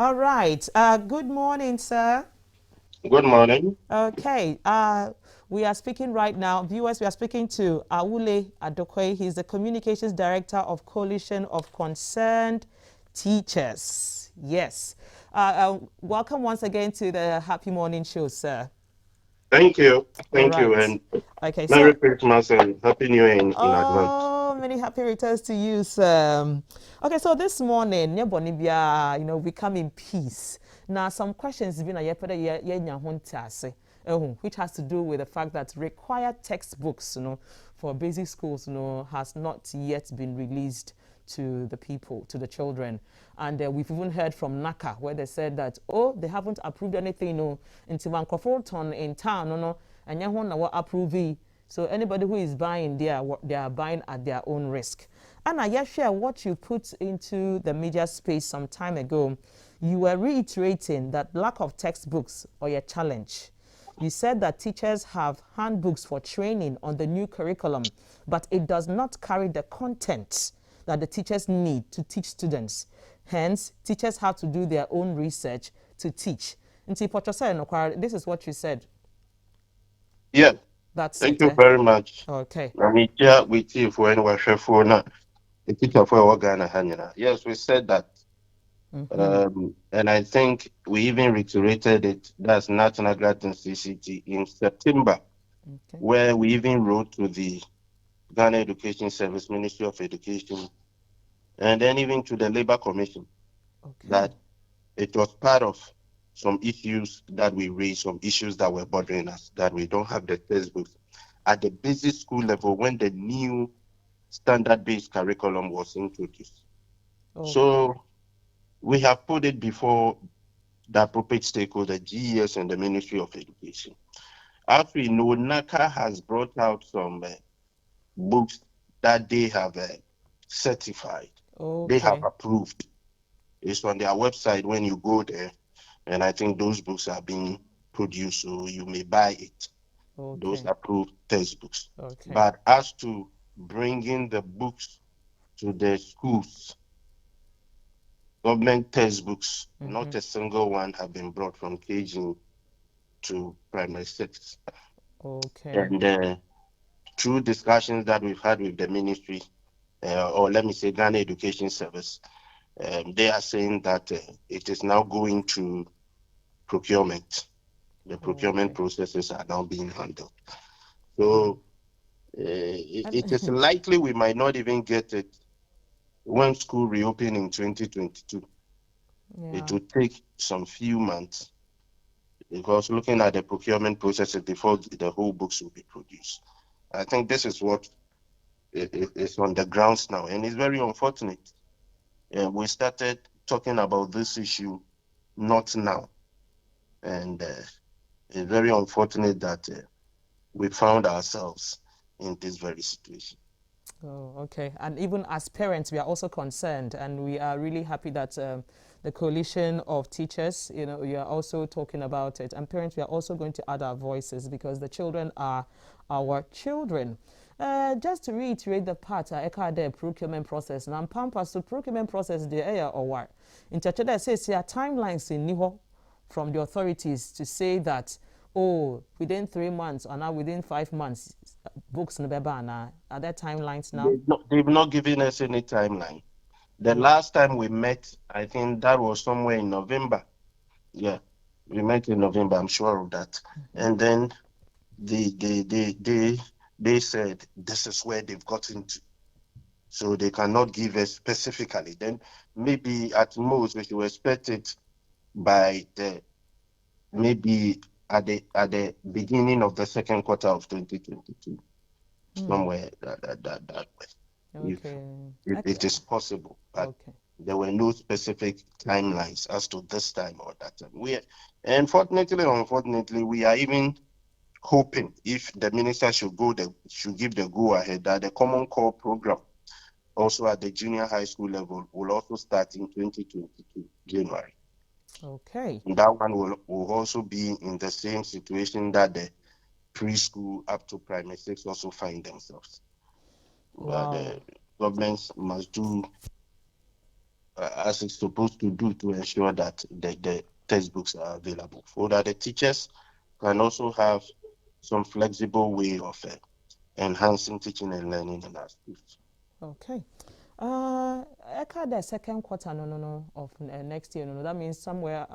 All right. Good morning, sir. Good morning. Okay. We are speaking right now. Viewers, we are speaking to Awule Adokwe. He's the Communications Director of Coalition of Concerned Teachers. Yes. Welcome once again to the Happy Morning Show, sir. Thank you. All Thank you. right. And Okay. Merry So, Christmas and Happy New Year in advance. oh, many happy returns to you, sir. Okay, so this morning, we come in peace. Now, some questions have been which has to do with the fact that required textbooks, for basic schools, has not yet been released to the people, to the children. And we've even heard from NACA where they said that, oh, they haven't approved anything, until Vancouver in town, and you want to approve it. So anybody who is buying, they are buying at their own risk. And I share what you put into the media space some time ago. You were reiterating that lack of textbooks or a challenge. You said that teachers have handbooks for training on the new curriculum, but it does not carry the content that the teachers need to teach students. Hence, teachers have to do their own research to teach. This is what you said. Yeah, That's thank it. you very much. Okay. I'm here with you for any for now. The teacher for Ghana Hanyana. Yes, we said that. And I think we even reiterated it. That's National Grant CCT in September, Okay. where we even wrote to the Ghana Education Service, Ministry of Education, and then even to the Labor Commission Okay. that it was part of some issues that we raised, some issues that were bothering us, that we don't have the textbooks at the basic school level when the new standard-based curriculum was introduced. Okay. So we have put it before the appropriate stakeholder, GES and the Ministry of Education. As we know, NACA has brought out some books that they have certified, they have Okay. approved. It's on their website when you go there. And I think those books are being produced, so you may buy it, those Okay. approved textbooks. Okay. But as to bringing the books to the schools, government textbooks, not a single one have been brought from KG to primary six. Okay. And through discussions that we've had with the ministry, or let me say Ghana Education Service, they are saying that it is now going to procurement. The procurement Okay. processes are now being handled. Mm. So And it is likely we might not even get it when school reopen in 2022. It yeah. will take some few months because looking at the procurement processes before the whole books will be produced. I think this is what is on the grounds now, and it's very unfortunate. We started talking about this issue not now, and it's very unfortunate that we found ourselves in this very situation. Oh, okay. And even as parents, we are also concerned, and we are really happy that the coalition of teachers, you are also talking about it. And parents, we are also going to add our voices because the children are our children. Just to reiterate the part, I the procurement process. Now, pampas to procurement process the air or what? In Chachada says here timelines in Niho from the authorities to say that, oh, within 3 months or now within 5 months, books in the beba are there timelines now? They've not given us any timeline. The Oh, last time we met, I think that was somewhere in November. Yeah, we met in November. I'm sure of that. And then they they they they they said this is where they've gotten to, so they cannot give us specifically. Then maybe at most we should expect it by the maybe at the beginning of the second quarter of 2022, somewhere that way. If okay. it is possible, but Okay. there were no specific timelines as to this time or that time. Unfortunately, we are even hoping if the minister should give the go ahead that the Common Core program also at the junior high school level will also start in 2022 January. Okay. And that one will also be in the same situation that the preschool up to primary six also find themselves. Wow. The governments must do as it's supposed to do to ensure that the textbooks are available, so that the teachers can also have some flexible way of enhancing teaching and learning in our schools. Okay. Eka the second quarter of next year, that means somewhere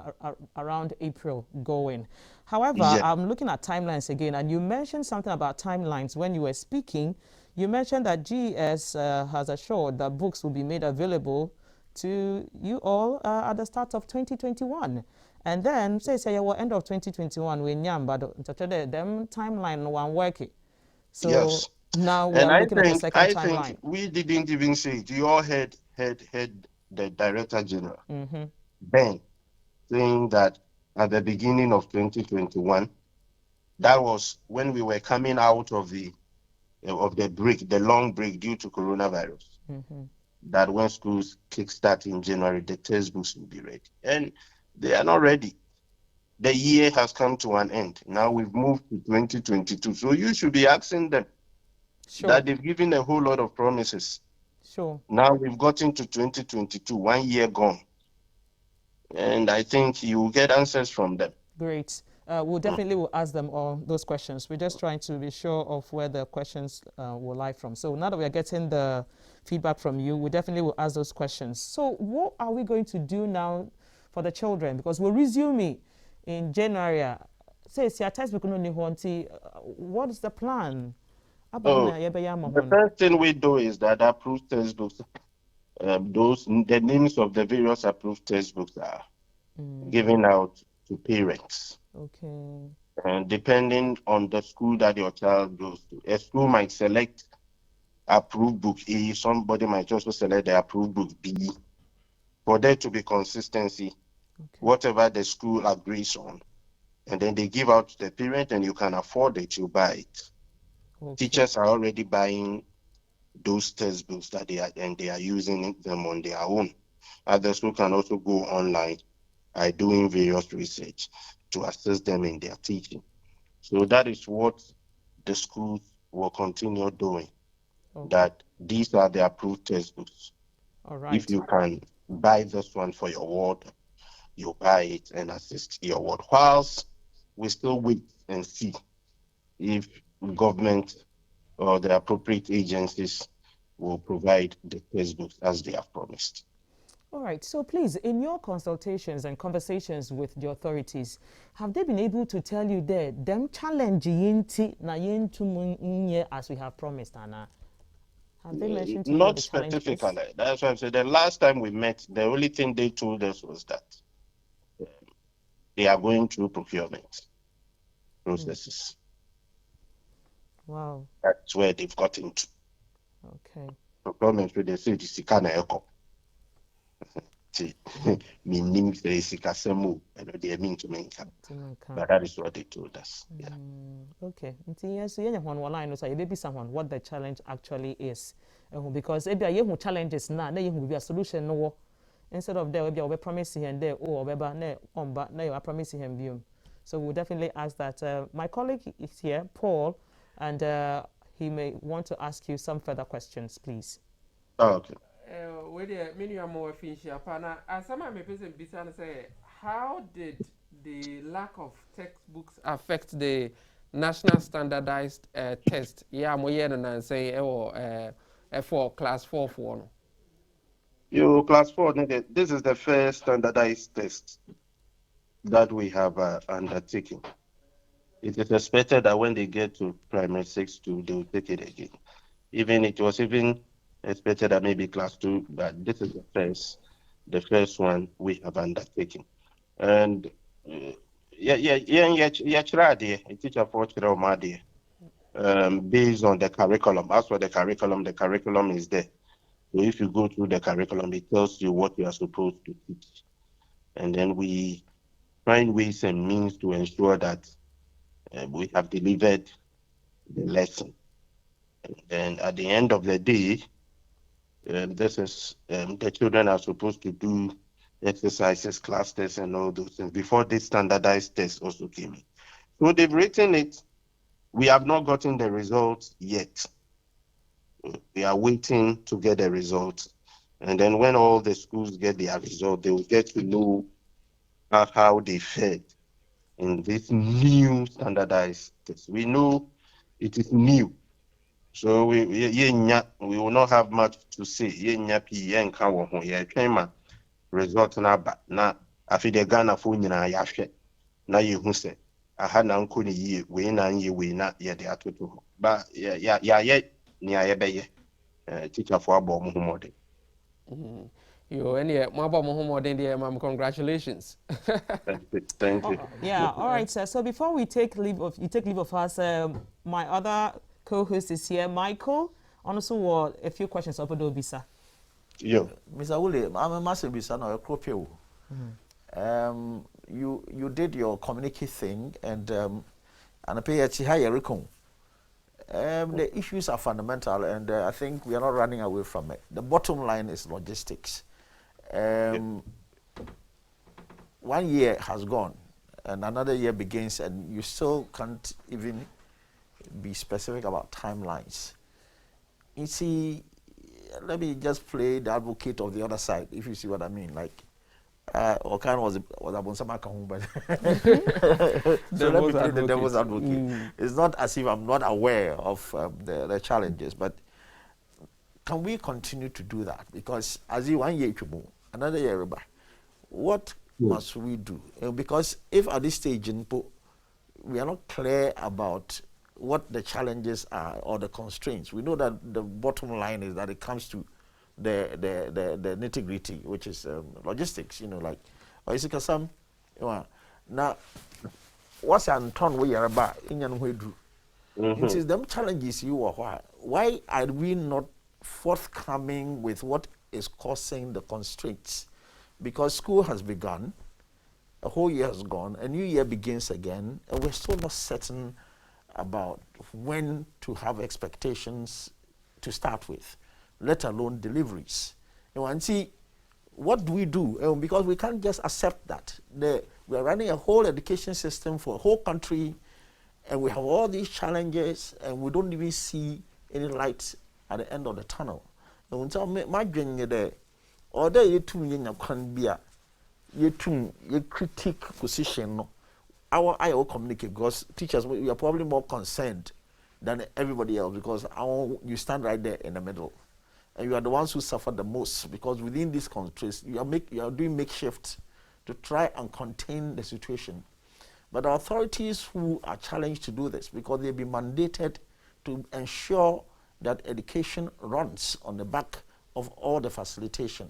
around April going. However, Yeah. I'm looking at timelines again, and you mentioned something about timelines when you were speaking. You mentioned that GS has assured that books will be made available to you all at the start of 2021. And then, say, end of 2021, we nyam, but them timeline no one working. So Yes. now we And are looking at a second I think timeline. we didn't even say it. You all heard the Director General Mm-hmm. then saying that at the beginning of 2021, that was when we were coming out of the break, the long break due to coronavirus. Mm-hmm. That when schools kickstart in January, the textbooks will be ready, and they are not ready. The year has come to an end. Now we've moved to 2022, so you should be asking them Sure, that they've given a whole lot of promises. sure. Now we've gotten to 2022, 1 year gone, and I think you will get answers from them. Great. We'll definitely will ask them all those questions. We're just trying to be sure of where the questions will lie from. So now that we are getting the feedback from you, we definitely will ask those questions. So what are we going to do now for the children? Because we'll resume it in January. Say, si a textbook no ni honti. What is the plan? Oh, the first thing we do is that approved textbooks, the names of the various approved textbooks are given out to parents. Okay. And depending on the school that your child goes to, a school might select approved book A, somebody might also select the approved book B. For there to be consistency, Okay. whatever the school agrees on, and then they give out to the parent and you can afford it, you buy it. Okay. Teachers are already buying those textbooks that they are using them on their own. Others who can also go online are doing various research to assist them in their teaching. So that is what the schools will continue doing. Okay. That these are the approved textbooks. All If right. you can buy this one for your ward, you buy it and assist your ward. Whilst we still wait and see if government or the appropriate agencies will provide the textbooks as they have promised. All right. So please, in your consultations and conversations with the authorities, have they been able to tell you that them challenge yinti na yintu as we have promised, Anna? Have they mentioned to you what Not the challenge is? specifically. That's why I said the last time we met, the only thing they told us was that they are going through procurement processes. Wow. That's where they've gotten to. Okay. Procurement, where they say the Sikana Eko. Meaning the Sikasemu, and they mean to make up. But that is what they told us. Yeah. Okay. So you want line so you baby someone what the challenge actually is. Because if you challenges now, then you will be a solution no. Instead of there will be promising and there or whatever now you are promising him view. So we'll definitely ask that. My colleague is here, Paul, and he may want to ask you some further questions, please. Oh, okay. With the minimum more finished upon as some may present Bisan say, how did the lack of textbooks affect the national standardized test? Yeah, more and say, for class 4 for no. You class 4, this is the first standardized test that we have undertaken. It is expected that when they get to primary 6 too, they will take it again. It was even expected that maybe class 2, but this is the first one we have undertaken. And teacher for based on the curriculum. As for the curriculum is there. So if you go through the curriculum, it tells you what you are supposed to teach. And then we find ways and means to ensure that we have delivered the lesson. And at the end of the day, this is the children are supposed to do exercises, class tests, and all those things before this standardized test also came in. So they've written it. We have not gotten the results yet. We are waiting to get the results. And then when all the schools get their result, they will get to know how they fared in this new standardized test. We know it is new. So we will not have much to say. Result na ba na afi de Ghana fo nyina yahwe na yehu se aha na nko ne yie we na nye we na ye de atoto ho ba ye ni aye beye teacher for abo mo humode. Yo, any more than the ma'am, congratulations. Thank you. Yeah, all right, sir. So before we take leave of us, my other co-host is here, Michael. Also, a few questions up to sir. Yo, Mr. Wule, I'm a massive son of a cropio. You did your communicate thing and I pay a higher recon. The issues are fundamental and I think we are not running away from it. The bottom line is logistics. 1 year has gone and another year begins and you still can't even be specific about timelines. You see, let me just play the advocate of the other side, if you see what I mean. Like, Okan was Abonsama home, but so let me play the devil's advocate. It's not as if I'm not aware of the challenges, but can we continue to do that? Because as you 1 year to move, another year, what must we do? Because if at this stage we are not clear about what the challenges are or the constraints, we know that the bottom line is that it comes to the nitty-gritty, which is logistics, like some now what's an ton we are about in it is them challenges you are why are we not forthcoming with what is causing the constraints? Because school has begun, a whole year has gone, a new year begins again, and we're still not certain about when to have expectations to start with, let alone deliveries. And see, what do we do? Because we can't just accept that. We are running a whole education system for a whole country, and we have all these challenges, and we don't even see any light at the end of the tunnel. And so my dream there, or there you can be a critique position. Our I will communicate because teachers, we are probably more concerned than everybody else because you stand right there in the middle. And you are the ones who suffer the most because within these countries, you are doing makeshift to try and contain the situation. But the authorities who are challenged to do this because they've been mandated to ensure that education runs on the back of all the facilitation,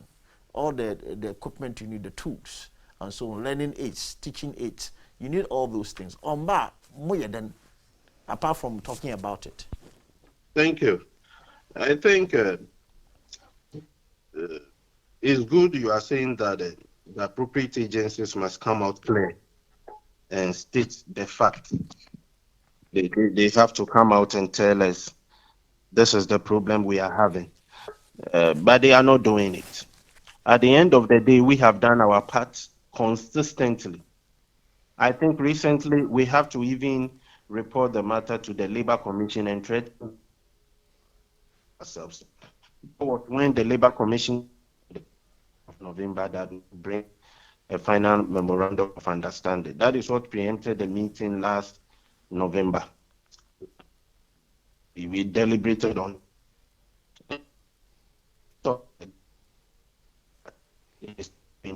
all the equipment you need, the tools, and so on, learning aids, teaching aids. You need all those things. More than apart from talking about it. thank you. I think it's good you are saying that the appropriate agencies must come out clear and state the fact. They have to come out and tell us this is the problem we are having. But they are not doing it. At the end of the day, we have done our part consistently. I think recently we have to even report the matter to the Labor Commission and threaten ourselves. When the Labor Commission of November that will bring a final memorandum of understanding. That is what preempted the meeting last November. We deliberated on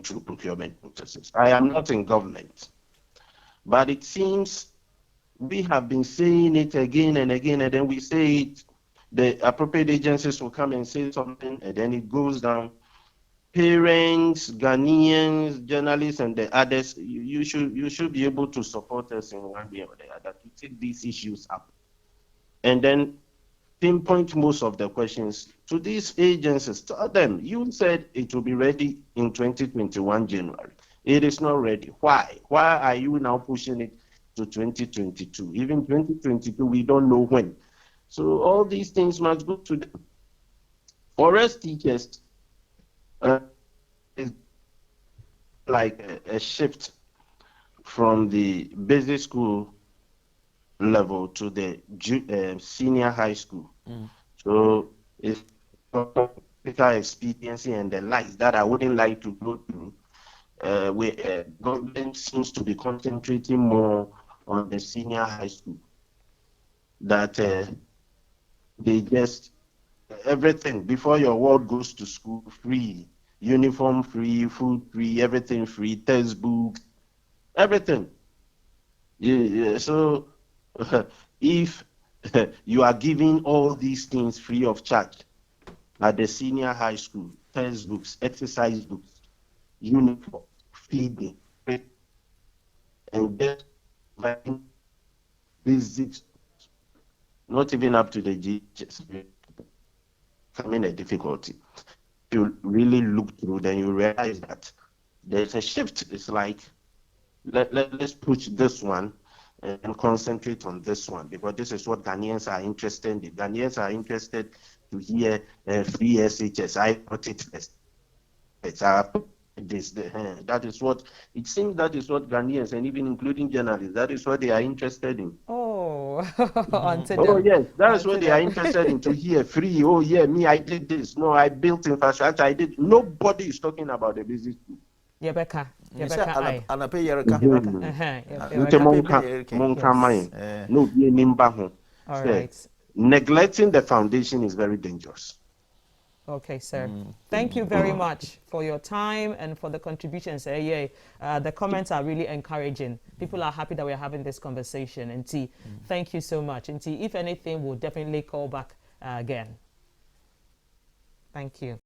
through procurement processes. I am not in government, but it seems we have been saying it again and again, and then we say it, the appropriate agencies will come and say something, and then it goes down. Parents, Ghanaians, journalists, and the others, you should be able to support us in one way or the other to take these issues up, and then pinpoint most of the questions to these agencies. Tell them, you said it will be ready in 2021 January. It is not ready. Why? Why are you now pushing it to 2022? Even 2022, we don't know when. So all these things must go to them. For us teachers, it's like a shift from the basic school level to the senior high school. So it's practical expediency and the likes that I wouldn't like to go through, government seems to be concentrating more on the senior high school. That they just everything before your world goes to school free, uniform free, food free, everything free, textbooks, everything. Yeah. So if you are giving all these things free of charge at the senior high school, textbooks, exercise books, uniform, feeding, and just basics, not even up to the GHS, becoming a difficulty. If you really look through, then you realize that there's a shift. It's like, let's push this one and concentrate on this one, because this is what Ghanaians are interested in. Ghanaians are interested to hear free SHS. I put it first. That is what it seems. That is what Ghanaians, and even including journalists, that is what they are interested in. Oh, onto Oh them. yes, that's Onto what they are them. interested in, to hear free. Oh yeah, me, I did this. No, I built infrastructure. I did. Nobody is talking about the business. Yebeka. You say Yebeka. Aye. anape yereka. Nti Yebeka. monka mine. No be nimba ho. All Say, right. neglecting the foundation is very dangerous. Okay, sir. Thank you very much for your time and for the contributions. The comments are really encouraging. People are happy that we're having this conversation. And thank you so much. And if anything, we'll definitely call back again. Thank you.